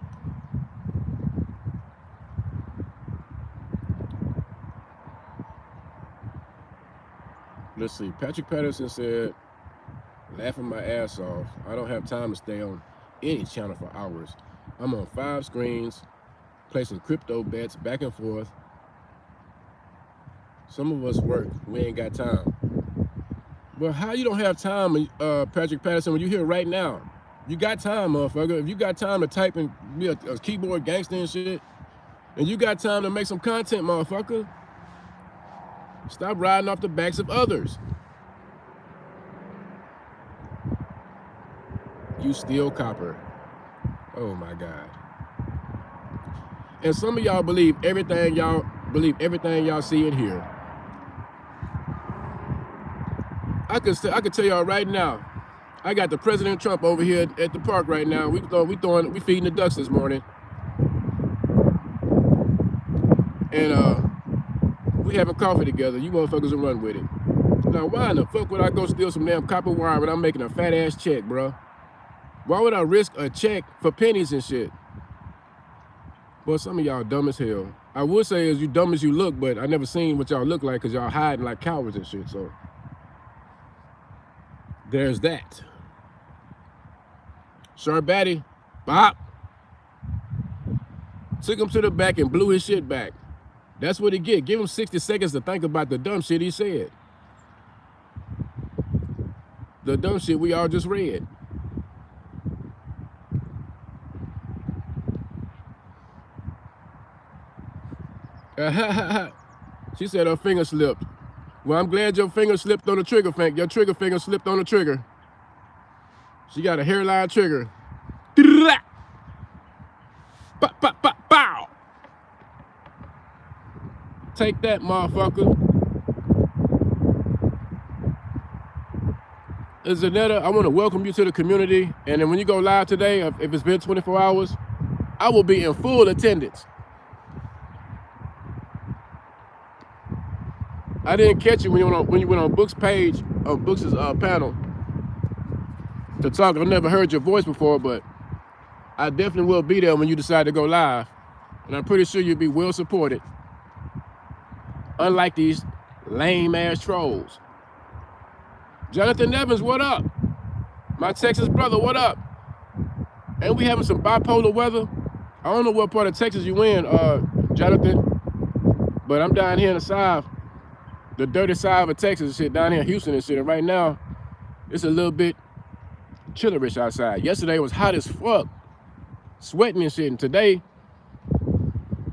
A: Let's see, Patrick Patterson said, laughing my ass off. I don't have time to stay on any channel for hours. I'm on 5 screens, placing crypto bets back and forth. Some of us work, we ain't got time. Well, how you don't have time, Patrick Patterson, when you're here right now? You got time, motherfucker. If you got time to type and be a keyboard gangster and shit, and you got time to make some content, motherfucker, stop riding off the backs of others. You steal copper. Oh my God. And some of y'all believe everything y'all see and hear. I could tell y'all right now, I got the President Trump over here at the park right now. We feeding the ducks this morning. And we having coffee together. You motherfuckers will run with it. Now why in the fuck would I go steal some damn copper wire when I'm making a fat ass check, bro? Why would I risk a check for pennies and shit? Boy, some of y'all dumb as hell. I would say is you dumb as you look, but I never seen what y'all look like because y'all hiding like cowards and shit, so. There's that. Sharbatti, bop. Took him to the back and blew his shit back. That's what he get. Give him 60 seconds to think about the dumb shit he said. The dumb shit we all just read. She said her finger slipped. Well, I'm glad your finger slipped on the trigger, Frank. Your trigger finger slipped on the trigger. She got a hairline trigger. Bow. Take that, motherfucker. Zanetta, I want to welcome you to the community. And then when you go live today, if it's been 24 hours, I will be in full attendance. I didn't catch you when you went on Book's page, on Book's panel to talk. I've never heard your voice before, but I definitely will be there when you decide to go live. And I'm pretty sure you'll be well supported. Unlike these lame ass trolls. Jonathan Evans, what up? My Texas brother, what up? And we having some bipolar weather. I don't know what part of Texas you in, Jonathan, but I'm down here in the South. The dirty side of Texas and shit, down here in Houston and shit. And right now, it's a little bit chillerish outside. Yesterday was hot as fuck, sweating and shit. And today,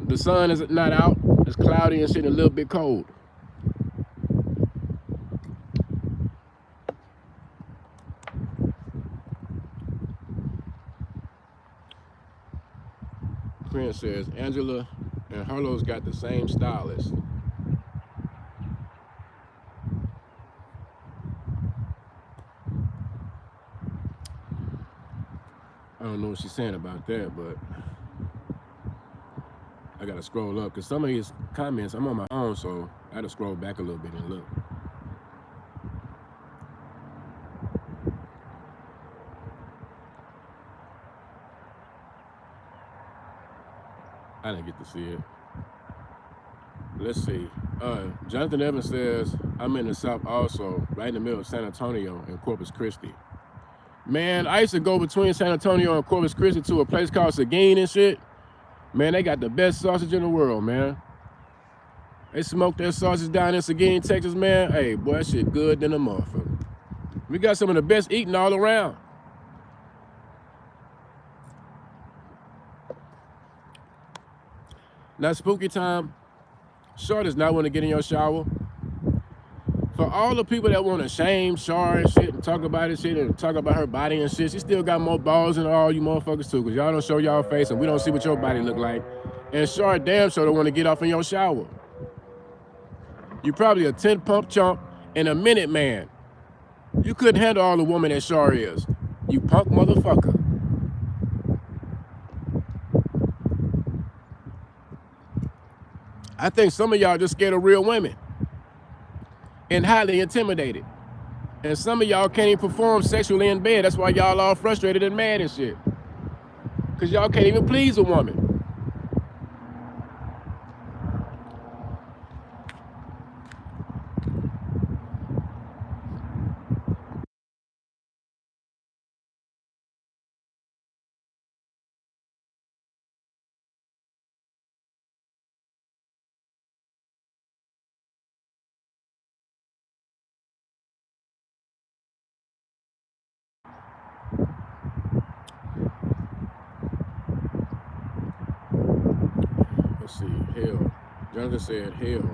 A: the sun is not out. It's cloudy and shit, and a little bit cold. Prince says, Angela and Harlow's got the same stylist. I don't know what she's saying about that, but I gotta scroll up because some of his comments, I'm on my own, so I had to scroll back a little bit and look. I didn't get to see it. Let's see. Jonathan Evans says, I'm in the South also, right in the middle of San Antonio and Corpus Christi. Man, I used to go between San Antonio and Corpus Christi to a place called Seguin and shit. Man, they got the best sausage in the world, man. They smoke their sausage down in Seguin, Texas, man. Hey, boy, that shit good than a motherfucker. We got some of the best eating all around. Now, spooky time. Short does not want to get in your shower. For all the people that want to shame Shar and shit and talk about it shit and talk about her body and shit, she still got more balls than all you motherfuckers too, because y'all don't show y'all face and we don't see what your body look like. And Shar damn sure don't want to get off in your shower. You probably a 10-pump chump and a minute man. You couldn't handle all the woman that Shar is. You punk motherfucker. I think some of y'all just scared of real women and highly intimidated. And some of y'all can't even perform sexually in bed. That's why y'all all frustrated and mad and shit. Because y'all can't even please a woman. Let's see, hell. Jonathan said hell.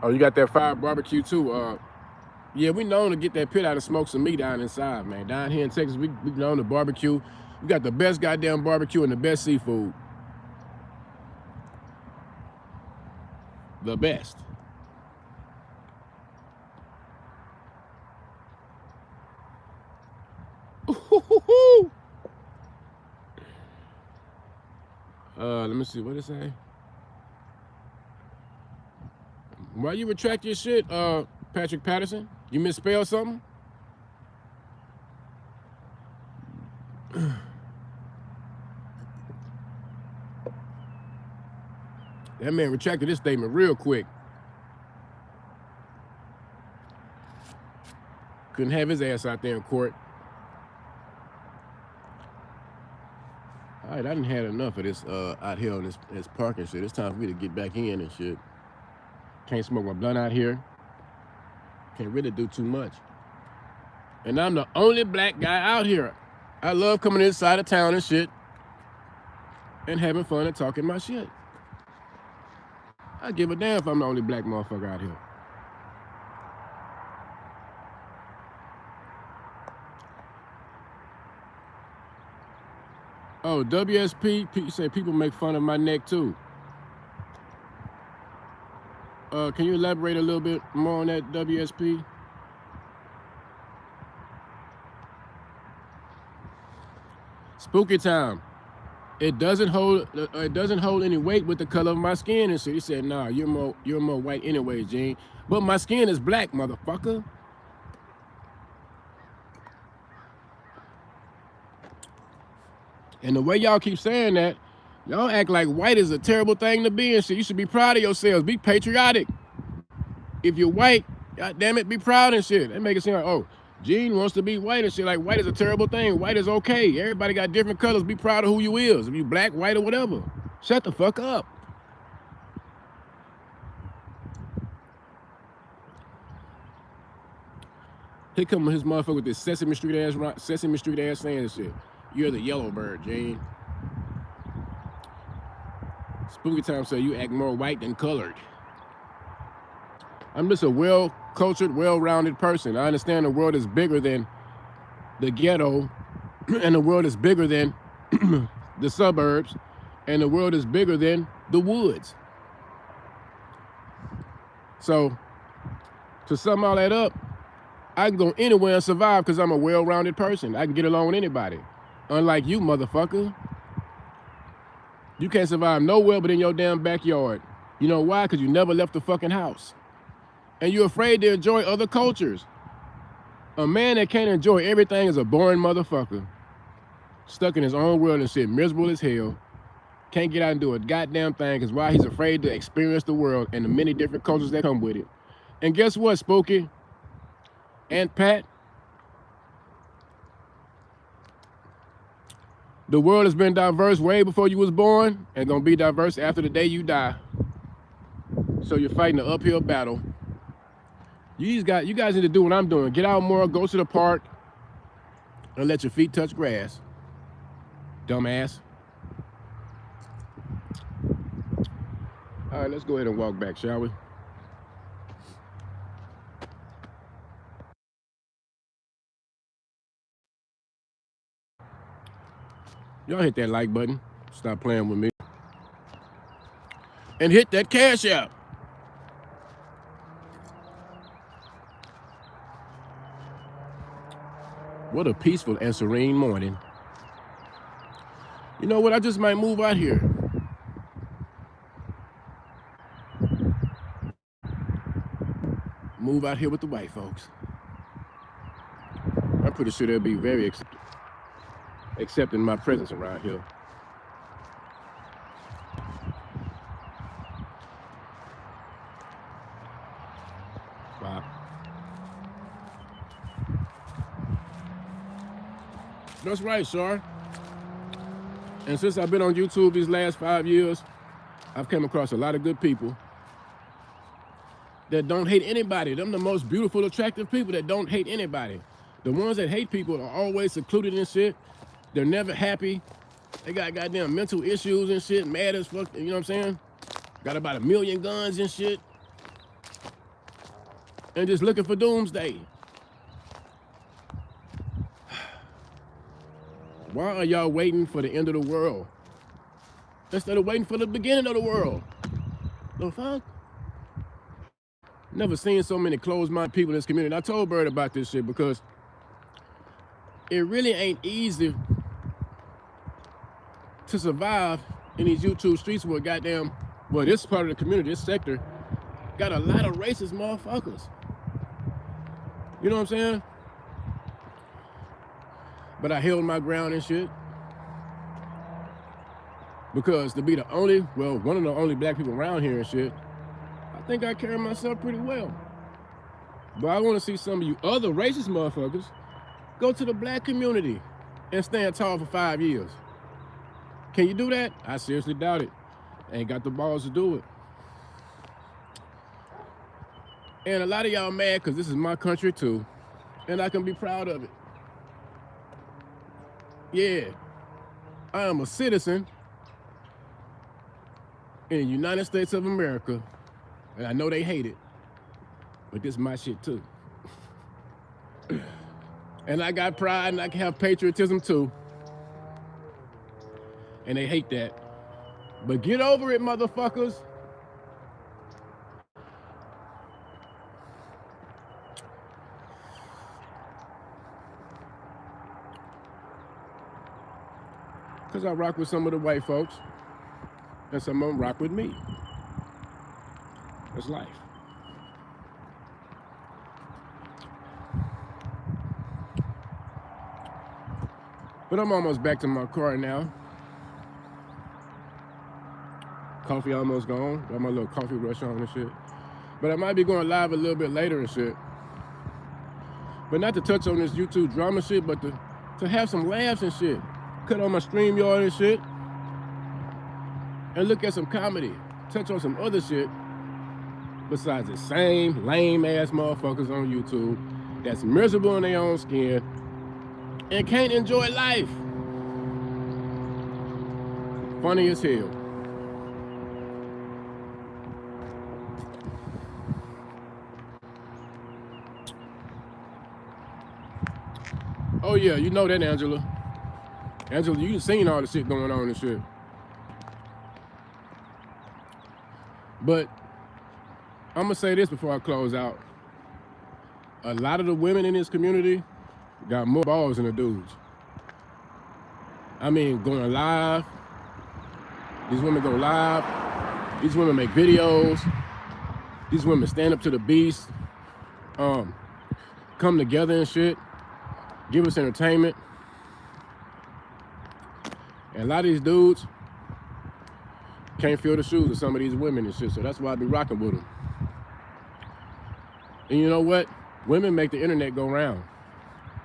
A: Oh, you got that fire barbecue too. Yeah, we known to get that pit out and smoke some meat down inside, man. Down here in Texas, we known to barbecue. We got the best goddamn barbecue and the best seafood. The best. Let me see, what did it say? Why you retract your shit, Patrick Patterson? You misspelled something? That man retracted his statement real quick. Couldn't have his ass out there in court. All right, I done had enough of this out here on this parking shit. It's time for me to get back in and shit. Can't smoke my blunt out here. Can't really do too much. And I'm the only black guy out here. I love coming inside of town and shit and having fun and talking my shit. I give a damn if I'm the only black motherfucker out here. Oh, WSP, you say people make fun of my neck too. Can you elaborate a little bit more on that, WSP? Spooky time. It doesn't hold any weight with the color of my skin and shit. He said, nah, you're more white anyway, Gene. But my skin is black, motherfucker. And the way y'all keep saying that, y'all act like white is a terrible thing to be and shit. You should be proud of yourselves. Be patriotic. If you're white, god damn it, be proud and shit. They make it seem like, oh, Gene wants to be white and shit. Like, white is a terrible thing. White is okay. Everybody got different colors. Be proud of who you is. If you black, white, or whatever. Shut the fuck up. Here come his motherfucker with this Sesame Street ass saying this shit. You're the yellow bird, Gene. Spooky time say you act more white than colored. I'm just a well-cultured, well-rounded person. I understand the world is bigger than the ghetto, and the world is bigger than the suburbs, and the world is bigger than the woods. So, to sum all that up, I can go anywhere and survive because I'm a well-rounded person. I can get along with anybody. Unlike you, motherfucker. You can't survive nowhere but in your damn backyard. You know why? Because you never left the fucking house. And you're afraid to enjoy other cultures. A man that can't enjoy everything is a boring motherfucker. Stuck in his own world and shit, miserable as hell. Can't get out and do a goddamn thing because why? He's afraid to experience the world and the many different cultures that come with it. And guess what, Spooky? And Pat? The world has been diverse way before you was born and gonna be diverse after the day you die. So you're fighting an uphill battle. You guys need to do what I'm doing. Get out more, go to the park, and let your feet touch grass. Dumbass. All right, let's go ahead and walk back, shall we? Y'all hit that like button. Stop playing with me. And hit that cash app. What a peaceful and serene morning. You know what? I just might move out here. Move out here with the white folks. I'm pretty sure they'll be very accepting my presence around here. Wow. That's right, sir. And since I've been on YouTube these last 5 years, I've come across a lot of good people that don't hate anybody. Them the most beautiful, attractive people that don't hate anybody. The ones that hate people are always secluded and shit. They're never happy. They got goddamn mental issues and shit, mad as fuck, you know what I'm saying? Got about 1 million guns and shit. And just looking for doomsday. Why are y'all waiting for the end of the world instead of waiting for the beginning of the world? The fuck? Never seen so many closed-minded people in this community. I told Bird about this shit because it really ain't easy to survive in these YouTube streets where goddamn, well, this part of the community, this sector, got a lot of racist motherfuckers. You know what I'm saying? But I held my ground and shit. Because to be the only, well, one of the only black people around here and shit, I think I carry myself pretty well. But I want to see some of you other racist motherfuckers go to the black community and stand tall for 5 years. Can you do that? I seriously doubt it. Ain't got the balls to do it. And a lot of y'all mad because this is my country too, and I can be proud of it. Yeah, I am a citizen in the United States of America, and I know they hate it, but this is my shit too. And I got pride and I can have patriotism too. And they hate that. But get over it, motherfuckers. Because I rock with some of the white folks, and some of them rock with me. That's life. But I'm almost back to my car now. Coffee almost gone. Got my little coffee rush on and shit. But I might be going live a little bit later and shit. But not to touch on this YouTube drama shit, but to have some laughs and shit. Cut on my StreamYard and shit. And look at some comedy. Touch on some other shit. Besides the same lame ass motherfuckers on YouTube that's miserable in their own skin and can't enjoy life. Funny as hell. Oh yeah, you know that, Angela. Angela, you seen all the shit going on and shit. But I'm gonna say this before I close out. A lot of the women in this community got more balls than the dudes. I mean, going live. These women go live. These women make videos. These women stand up to the beast. Come together and shit. Give us entertainment. And a lot of these dudes can't fill the shoes of some of these women and shit, so that's why I be rocking with them. And you know what? Women make the internet go round.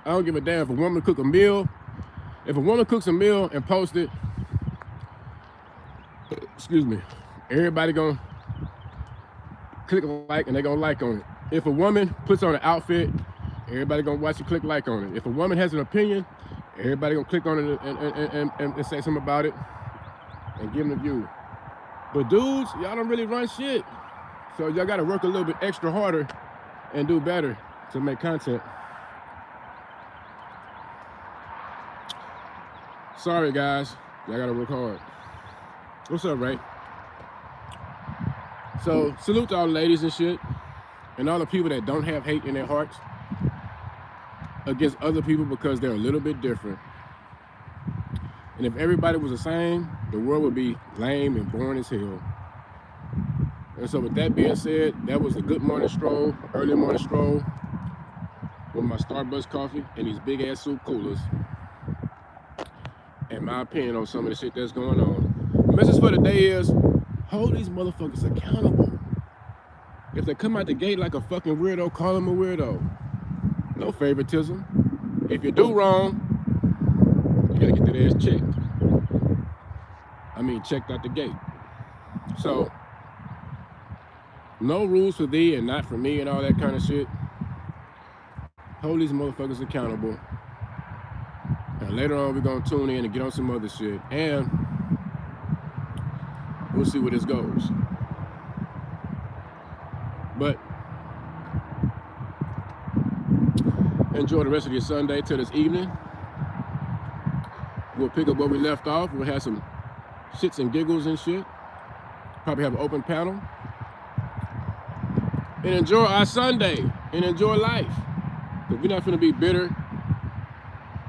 A: I don't give a damn if a woman cook a meal. If a woman cooks a meal and posts it, excuse me, everybody gonna click a like and they gonna like on it. If a woman puts on an outfit, everybody gonna watch and click like on it. If a woman has an opinion, everybody gonna click on it and say something about it and give them a view. But dudes, y'all don't really run shit. So y'all gotta work a little bit extra harder and do better to make content. Sorry guys, y'all gotta work hard. What's up, Ray? So salute to all the ladies and shit, and all the people that don't have hate in their hearts against other people because they're a little bit different. And if everybody was the same, the world would be lame and boring as hell. And so with that being said, that was a good morning stroll, early morning stroll with my Starbucks coffee and these big ass soup coolers. And my opinion on some of the shit that's going on. The message for the day is, hold these motherfuckers accountable. If they come out the gate like a fucking weirdo, call them a weirdo. No favoritism. If you do wrong, you gotta get that ass checked. I mean, checked out the gate. So, no rules for thee and not for me and all that kind of shit. Hold these motherfuckers accountable. And later on, we're gonna tune in and get on some other shit. And we'll see where this goes. But enjoy the rest of your Sunday till this evening. We'll pick up where we left off. We'll have some shits and giggles and shit. Probably have an open panel. And enjoy our Sunday. And enjoy life. Because we're not finna be bitter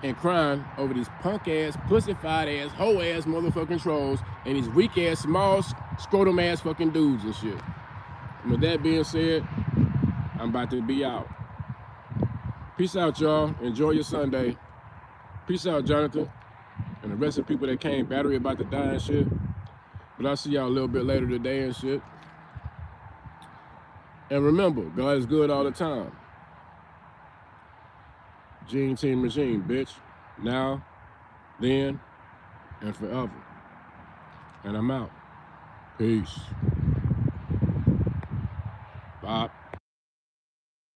A: and crying over these punk ass, pussified ass, hoe ass motherfucking trolls and these weak ass, small, scrotum ass fucking dudes and shit. And with that being said, I'm about to be out. Peace out, y'all. Enjoy your Sunday. Peace out, Jonathan. And the rest of the people that came, battery about to die and shit. But I'll see y'all a little bit later today and shit. And remember, God is good all the time. Gene Team Machine, bitch. Now, then, and forever. And I'm out. Peace. Bye.